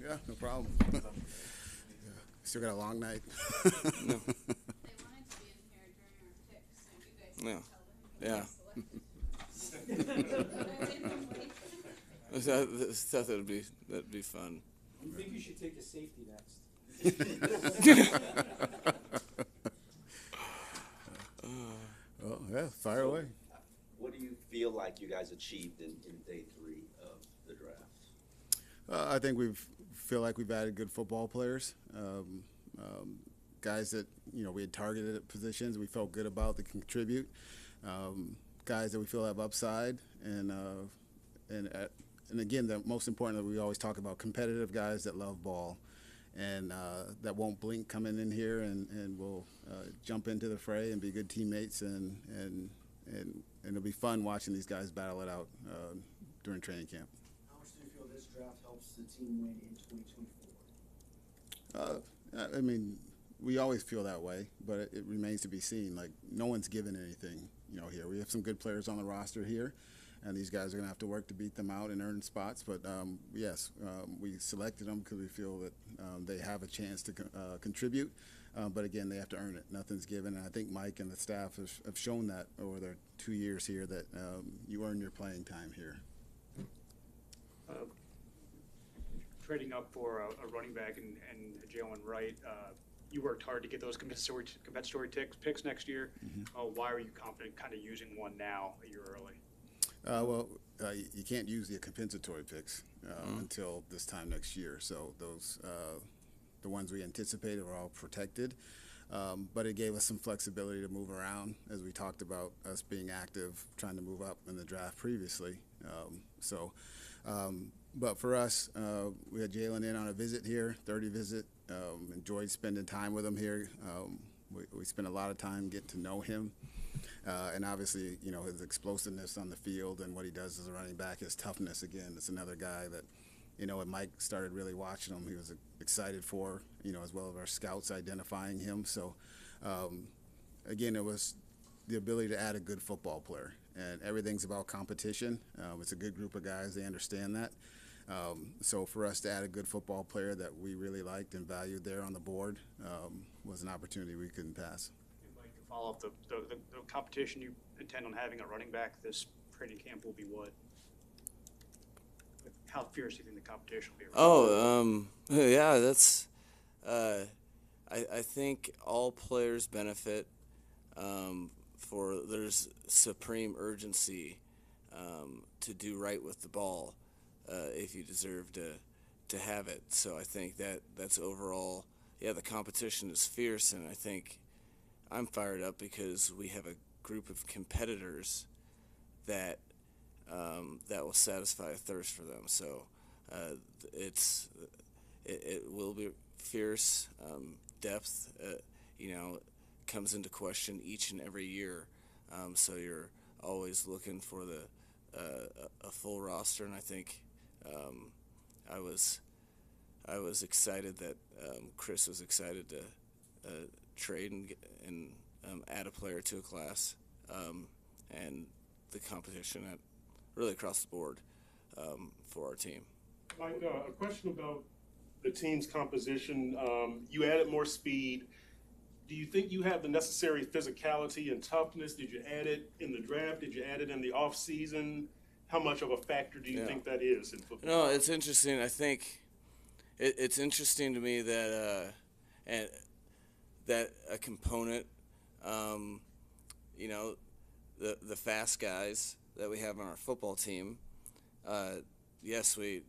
Yeah, no problem. Still got a long night. They wanted to be in here during our picks, so you guys Yeah. can tell them who Yeah. selected. I thought that'd be fun. You think you should take a safety next? Oh, yeah, fire away. What do you feel like you guys achieved in day 3 of the draft? I think feel like we've added good football players, guys that we had targeted at positions we felt good about that can contribute, guys that we feel have upside, and again, the most important that we always talk about, competitive guys that love ball, and that won't blink coming in here and will jump into the fray and be good teammates, and it'll be fun watching these guys battle it out during training camp. How much do you feel this draft helps the team win in 2024? I mean, we always feel that way, but it remains to be seen. Like, no one's given anything, here. We have some good players on the roster here, and these guys are going to have to work to beat them out and earn spots. But, yes, we selected them because we feel that they have a chance to contribute. But, again, they have to earn it. Nothing's given. And I think Mike and the staff have shown that over their 2 years here, that you earn your playing time here. Trading up for a running back and Jaylen Wright, you worked hard to get those compensatory picks next year. Mm-hmm. Why are you confident kind of using one now a year early? You can't use the compensatory picks until this time next year. So those, the ones we anticipated, were all protected. But it gave us some flexibility to move around, as we talked about us being active, trying to move up in the draft previously. But for us, we had Jaylen in on a visit here, 30 visit. Enjoyed spending time with him here. We spent a lot of time getting to know him. And obviously, his explosiveness on the field and what he does as a running back, his toughness, again, it's another guy that, when Mike started really watching him, he was excited for, as well as our scouts identifying him. So, again, it was the ability to add a good football player. And everything's about competition. It's a good group of guys. They understand that. So for us to add a good football player that we really liked and valued there on the board was an opportunity we couldn't pass. And Mike, to follow up, the competition you intend on having a running back this training camp will be what? How fierce do you think the competition will be? Yeah, that's. I think all players benefit. There's supreme urgency to do right with the ball if you deserve to have it. So I think that's overall. Yeah, the competition is fierce, and I think I'm fired up because we have a group of competitors that will satisfy a thirst for them. So it will be fierce. Depth, comes into question each and every year. So you're always looking for a full roster, and I think I was excited that Chris was excited to trade and add a player to a class, and the competition really across the board for our team. Mike, a question about the team's composition. You added more speed. Do you think you have the necessary physicality and toughness? Did you add it in the draft? Did you add it in the off season? How much of a factor do you think that is in football? No, it's interesting. I think it's interesting to me that that a component, the fast guys that we have on our football team. Yes, we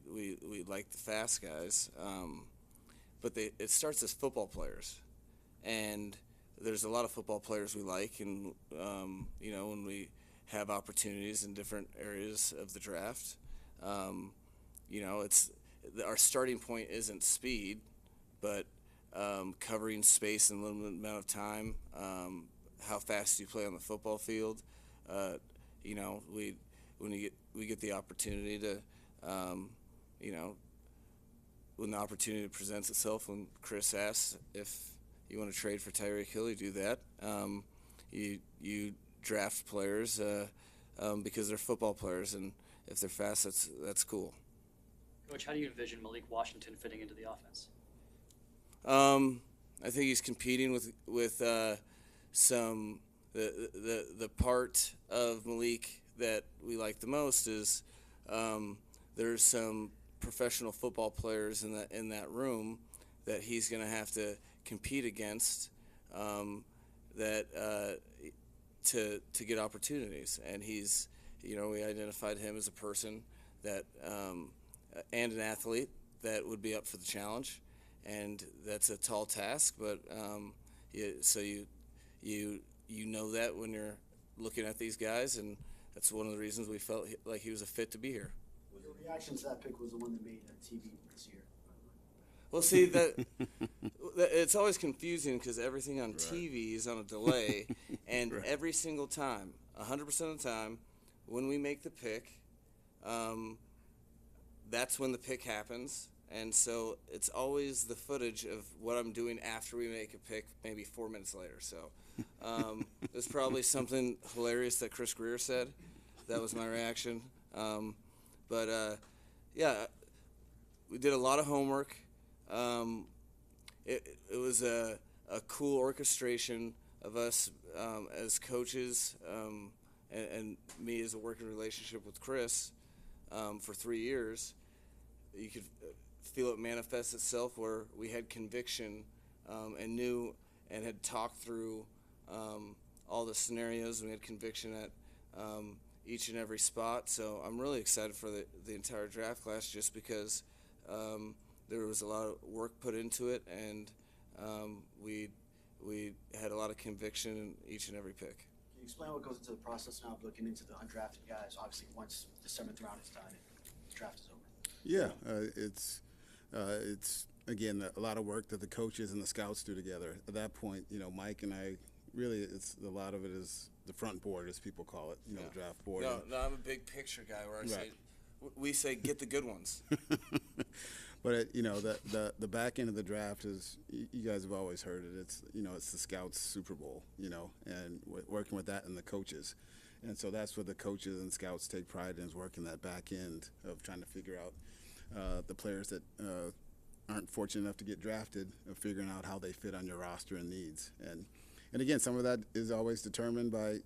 like the fast guys, but it starts as football players. And there's a lot of football players we like, and when we have opportunities in different areas of the draft, it's our starting point isn't speed, but covering space in a limited amount of time. How fast you play on the football field. We get the opportunity to, when the opportunity presents itself, when Chris asks if you want to trade for Tyreek Hill, you do that. You draft players because they're football players, and if they're fast, that's cool. Coach, how do you envision Malik Washington fitting into the offense? I think he's competing with some the part of Malik that we like the most is there's some professional football players in that room that he's going to have to compete against to get opportunities, and he's we identified him as a person that and an athlete that would be up for the challenge, and that's a tall task, but so you know that when you're looking at these guys, and that's one of the reasons we felt like he was a fit to be here. Your reaction to that pick was the one that made TV this year. Well, see, that it's always confusing because everything on TV is on a delay, and every single time, 100% of the time, when we make the pick, that's when the pick happens. And so it's always the footage of what I'm doing after we make a pick, maybe 4 minutes later. So there's probably something hilarious that Chris Grier said. That was my reaction. Yeah, we did a lot of homework. It was a cool orchestration of us as coaches and me as a working relationship with Chris for 3 years. You could feel it manifest itself where we had conviction and knew and had talked through all the scenarios. We had conviction at each and every spot. So I'm really excited for the entire draft class just because there was a lot of work put into it, and we had a lot of conviction in each and every pick. Can you explain what goes into the process now of looking into the undrafted guys? Obviously, once the 7th round is done, the draft is over. Yeah, it's again a lot of work that the coaches and the scouts do together. At that point, Mike and I really, it's a lot of it is the front board, as people call it, the draft board. No, I'm a big picture guy where we say get the good ones. But the back end of the draft is, you guys have always heard it. It's it's the scouts' Super Bowl, and working with that and the coaches. And so that's what the coaches and scouts take pride in, is working that back end of trying to figure out the players that aren't fortunate enough to get drafted, of figuring out how they fit on your roster and needs. And again, some of that is always determined by,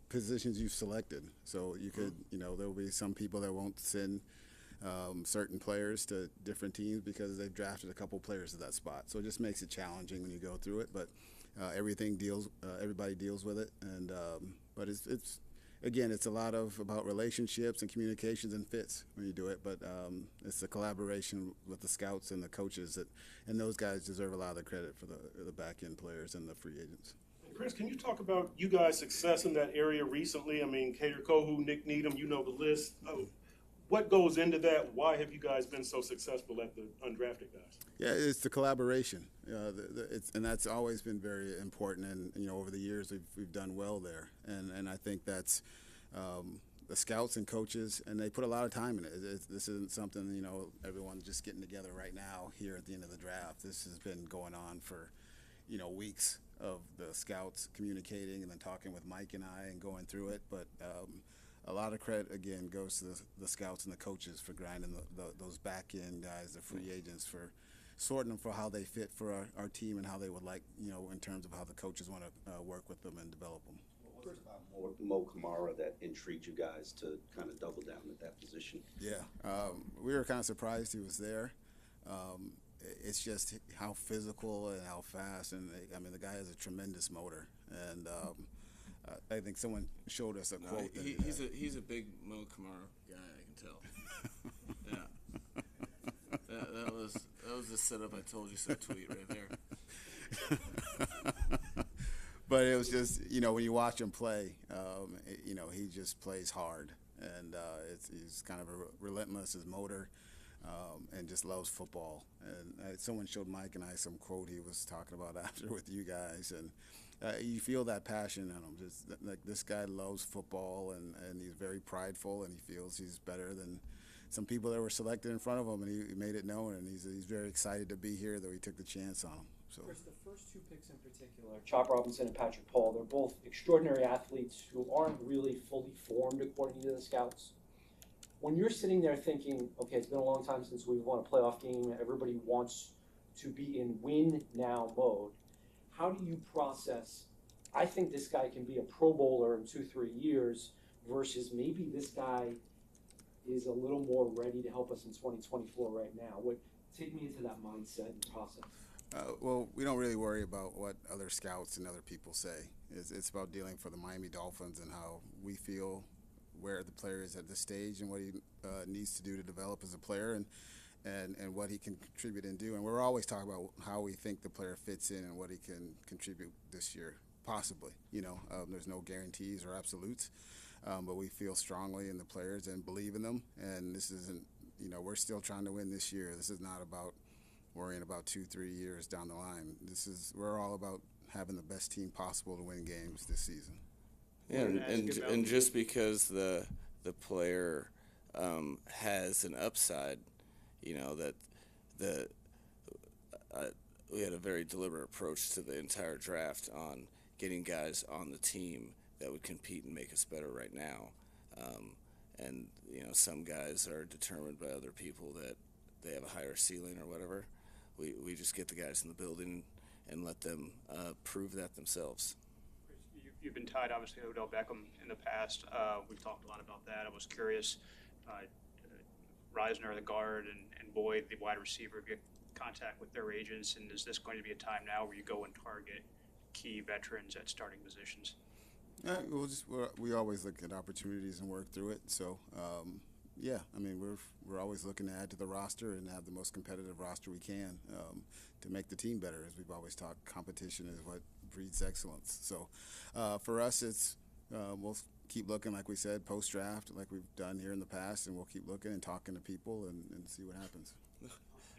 positions you've selected. So you could, there will be some people that won't send certain players to different teams because they've drafted a couple players at that spot. So it just makes it challenging when you go through it. But everybody deals with it. And but it's again, it's a lot about relationships and communications and fits when you do it. But it's the collaboration with the scouts and the coaches and those guys deserve a lot of the credit for the back end players and the free agents. Chris, can you talk about you guys' success in that area recently? I mean, Kader Kohu, Nick Needham, the list. What goes into that? Why have you guys been so successful at the undrafted guys? Yeah, it's the collaboration, and that's always been very important. And over the years we've done well there, and I think that's the scouts and coaches, and they put a lot of time in it. This isn't something everyone's just getting together right now here at the end of the draft. This has been going on for weeks of the scouts communicating and then talking with Mike and I and going through it, but. A lot of credit, again, goes to the scouts and the coaches for grinding those back-end guys, the free agents, for sorting them for how they fit for our team and how they would like, in terms of how the coaches want to work with them and develop them. What was it about Mo Kamara that intrigued you guys to kind of double down at that position? Yeah, we were kind of surprised he was there. It's just how physical and how fast, and the guy has a tremendous motor, and I think someone showed us a quote. He's a big Mo Kamara guy, I can tell. Yeah, that was the setup. I told you so tweet right there. But it was just when you watch him play, he just plays hard, and he's kind of relentless, his motor, and just loves football. And someone showed Mike and I some quote he was talking about after with you guys, and. You feel that passion in him. Just like this guy loves football, and he's very prideful, and he feels he's better than some people that were selected in front of him, and he made it known. And he's very excited to be here, though he took the chance on him. So, Chris, the first 2 picks in particular, Chop Robinson and Patrick Paul, they're both extraordinary athletes who aren't really fully formed according to the scouts. When you're sitting there thinking, okay, it's been a long time since we've won a playoff game, everybody wants to be in win now mode, how do you process, I think this guy can be a Pro Bowler in 2-3 years versus maybe this guy is a little more ready to help us in 2024 right now? Take me into that mindset and process. Well, we don't really worry about what other scouts and other people say. It's about dealing for the Miami Dolphins and how we feel where the player is at this stage and what he needs to do to develop as a player and what he can contribute and do. And we're always talking about how we think the player fits in and what he can contribute this year, possibly. There's no guarantees or absolutes, but we feel strongly in the players and believe in them. And this isn't, we're still trying to win this year. This is not about worrying about 2-3 years down the line. We're all about having the best team possible to win games this season. Yeah, and just because the player has an upside, we had a very deliberate approach to the entire draft on getting guys on the team that would compete and make us better right now. And some guys are determined by other people that they have a higher ceiling or whatever. We just get the guys in the building and let them prove that themselves. You've been tied, obviously, to Odell Beckham in the past. We've talked a lot about that. I was curious, Reisner, the guard, and Boyd, the wide receiver, get contact with their agents, and is this going to be a time now where you go and target key veterans at starting positions? We always look at opportunities and work through it. So, we're always looking to add to the roster and have the most competitive roster we can to make the team better. As we've always talked, competition is what breeds excellence. So, for us, it's we'll keep looking, like we said, post-draft, like we've done here in the past, and we'll keep looking and talking to people and see what happens.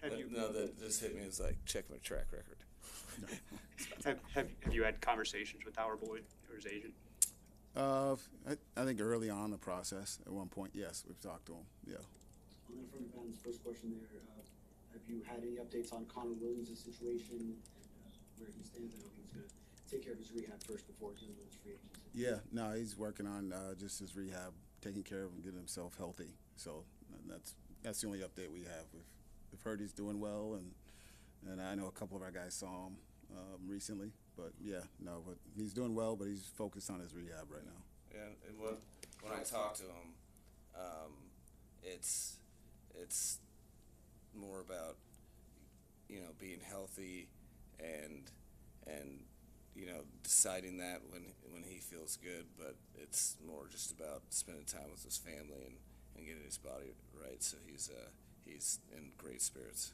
That just hit me as like, check my track record. Have you had conversations with Howard Boyd or his agent? I think early on in the process, at one point, yes, we've talked to him. Yeah. And then from Ben's first question there, have you had any updates on Connor Williams' situation and where he stands? I know he was going to take care of his rehab first before dealing with his free agency. Yeah, no, he's working on just his rehab, taking care of him, getting himself healthy. So that's the only update we have. We've heard he's doing well, and I know a couple of our guys saw him recently. But but he's doing well, but he's focused on his rehab right now. Yeah, and when I talk to him, it's more about being healthy and deciding that when he feels good. But it's more just about spending time with his family and getting his body right. So he's in great spirits.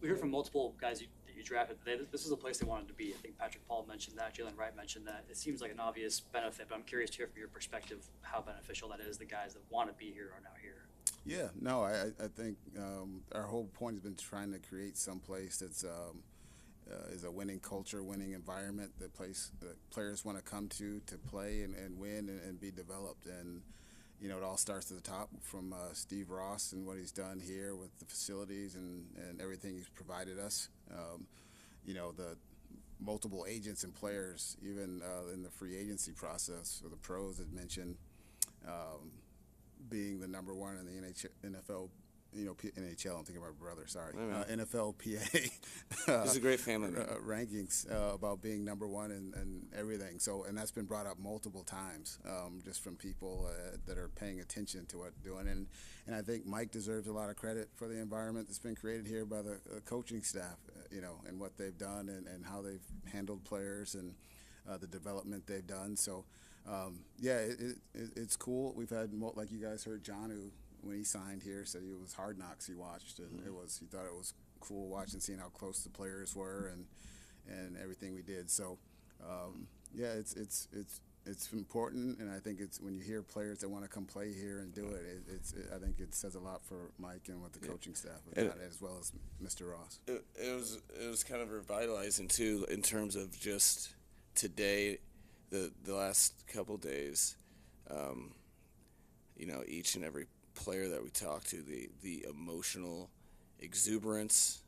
We heard from multiple guys that you drafted. This is a place they wanted to be. I think Patrick Paul mentioned that. Jaylen Wright mentioned that. It seems like an obvious benefit, but I'm curious to hear from your perspective how beneficial that is. The guys that want to be here are now here. Yeah, no, I think our whole point has been trying to create some place that's is a winning culture, winning environment, that players want to come to play and win and be developed. And it all starts at the top from Steve Ross and what he's done here with the facilities and everything he's provided us. The multiple agents and players, even in the free agency process, or the pros had mentioned being the number one in the NFL. NHL, I'm thinking of my brother, sorry. NFLPA. He's a great family man. Rankings about being number one and everything. So, and that's been brought up multiple times just from people that are paying attention to what we're doing. And I think Mike deserves a lot of credit for the environment that's been created here by the coaching staff, and what they've done and how they've handled players and the development they've done. So, it's cool. We've had, like you guys heard, John, who, when he signed here, said it was Hard Knocks he watched, and he thought it was cool watching, seeing how close the players were and everything we did. So it's important, and I think it's when you hear players that want to come play here and do it, I think it says a lot for Mike and what the coaching staff has done, as well as Mr. Ross. It was kind of revitalizing too, in terms of just today, the last couple days, each and every player that we talked to, the emotional exuberance,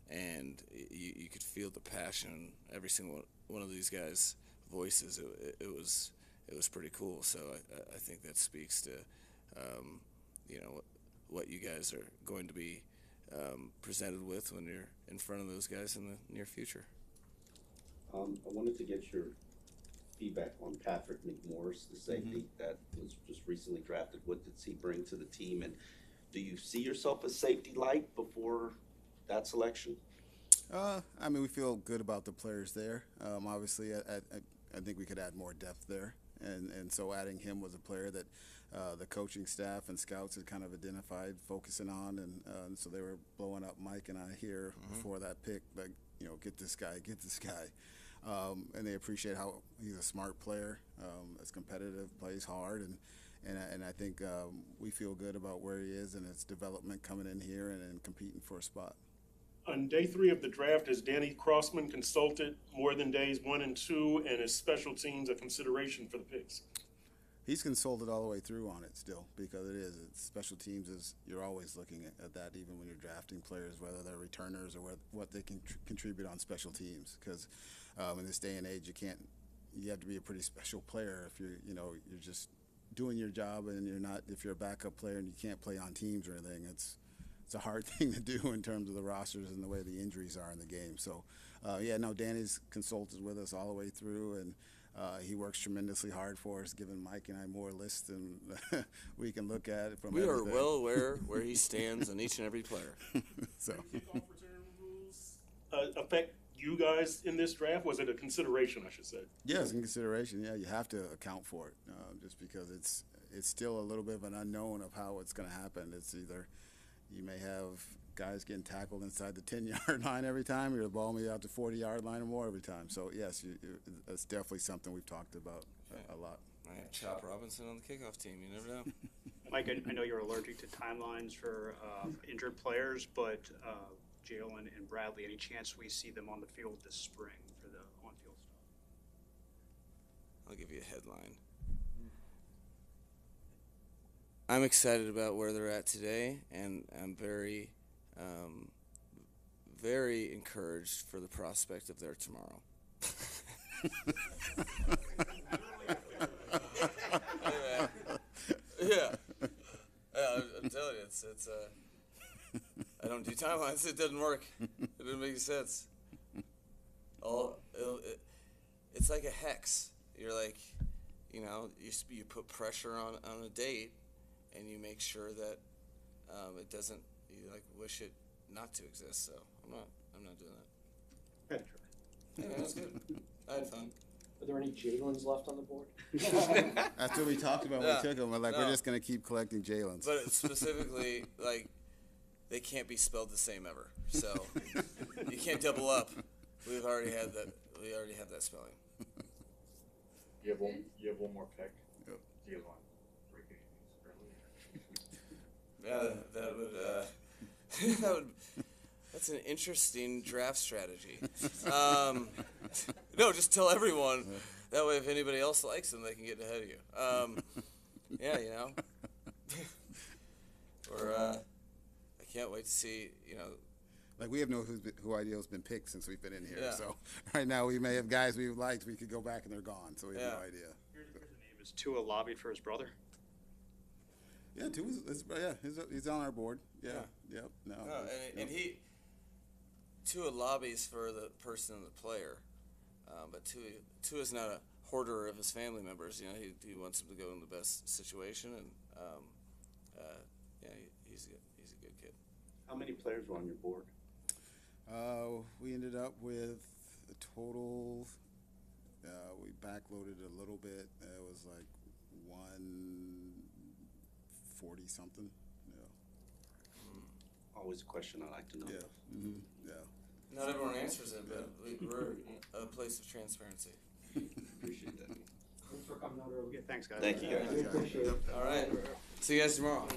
and you could feel the passion in every single one of these guys' voices. It was pretty cool. So I think that speaks to what you guys are going to be presented with when you're in front of those guys in the near future. I wanted to get your feedback on Patrick McMorris, the safety that was just recently drafted. What does he bring to the team, and do you see yourself as safety light before that selection? I mean, we feel good about the players there. Obviously, I think we could add more depth there, and so adding him was a player that the coaching staff and scouts had kind of identified focusing on, and so they were blowing up Mike and I here before that pick, like, get this guy. And they appreciate how he's a smart player, is competitive, plays hard, and I think we feel good about where he is and his development coming in here and competing for a spot. On day 3 of the draft, has Danny Crossman consulted more than days 1 and 2, and is special teams a consideration for the picks? He's consulted all the way through on it still, because it's special teams you're always looking at that, even when you're drafting players, whether they're returners or what they can contribute on special teams. Because in this day and age, you have to be a pretty special player if you're just doing your job, and if you're a backup player and you can't play on teams or anything. It's a hard thing to do in terms of the rosters and the way the injuries are in the game. So, Danny's consulted with us all the way through, and he works tremendously hard for us, giving Mike and I more lists than we can look at from We everything. are well aware where he stands on each and every player. So, Kickoff return rules affect you guys in this draft? Was it a consideration, I should say? yeah, it's in consideration. Yeah, you have to account for it, just because it's still a little bit of an unknown of how it's going to happen. It's either you may have guys getting tackled inside the 10-yard line every time, or the ball may be out the 40-yard line or more every time. So, yes, it's definitely something we've talked about a lot. I have Chop Robinson on the kickoff team. You never know. Mike, I know you're allergic to timelines for injured players, but Jaylen and Bradley, any chance we see them on the field this spring for the on-field stuff? I'll give you a headline. I'm excited about where they're at today, and I'm very, very encouraged for the prospect of their tomorrow. Yeah. I'm telling you, it's I don't do timelines. It doesn't work. It doesn't make sense. It's like a hex. You're like, you put pressure on a date, and you make sure that it doesn't. You wish it not to exist. So I'm not doing that. Had to try. Yeah, that's good. I had fun. Are there any Jaylens left on the board? That's what we talked about when we took them. We're No. just going to keep collecting Jaylens. But specifically, they can't be spelled the same ever. So you can't double up. We already have that spelling. You have one more pick. Yep. Do you want breaking news early? Yeah, that's an interesting draft strategy. No, just tell everyone. That way, if anybody else likes them, they can get ahead of you. Yeah, Or I can't wait to see. We have no who ideal's been picked since we've been in here. Yeah. So right now we may have guys we've liked. We could go back and they're gone. So we have no Yeah. idea. Here's the name. Is Tua lobbied for his brother? Yeah, he's on our board. Yeah. Yep. No. And Tua lobbies for the person and the player, but Tua's not a hoarder of his family members. He wants them to go in the best situation, and he's a good kid. How many players were on your board? We ended up with a total. We backloaded a little bit. It was like 140 something. Yeah. Always a question I like to know. Yeah. Mm-hmm. Yeah. Not everyone answers it, but we're a place of transparency. Appreciate that. Thanks for coming out early. Yeah, thanks, guys. Thank you, guys. We appreciate it. All right. See you guys tomorrow.